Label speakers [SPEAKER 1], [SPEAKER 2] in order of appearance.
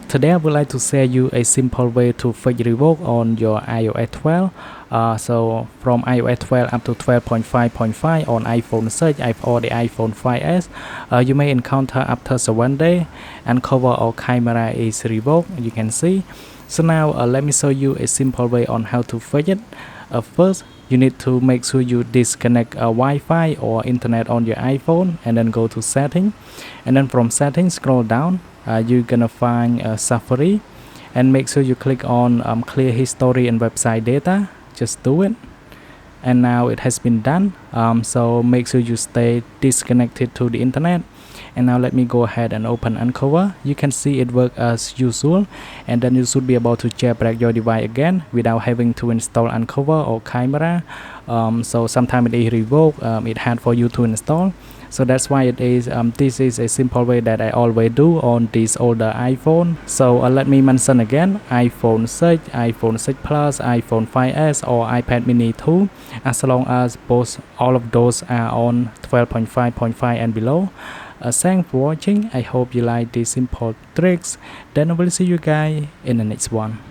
[SPEAKER 1] Today I would like to share you a simple way to fix revoke on your iOS 12. So from iOS 12 up to 12.5.5 on iPhone search or the iPhone 5s, you may encounter after 7 days unc0ver or Chimera is revoked, you can see. So now let me show you a simple way on how to fix it. First, you need to make sure you disconnect Wi-Fi or internet on your iPhone and then go to setting, and then from settings scroll down. You're gonna find Safari and make sure you click on clear history and website data. Just do it, and now it has been done. So make sure you stay disconnected to the internet. And now let me go ahead and open unc0ver. You can see it works as usual, and then you should be able to jailbreak your device again without having to install unc0ver or Chimera. So sometimes it is revoked, it's hard for you to install. So that's why it is this is a simple way that I always do on this older iPhone. So let me mention again: iPhone 6, iPhone 6 Plus, iPhone 5s or iPad mini 2, as long as all of those are on 12.5.5 and below. Thanks for watching. I hope you like these simple tricks. Then I will see you guys in the next one.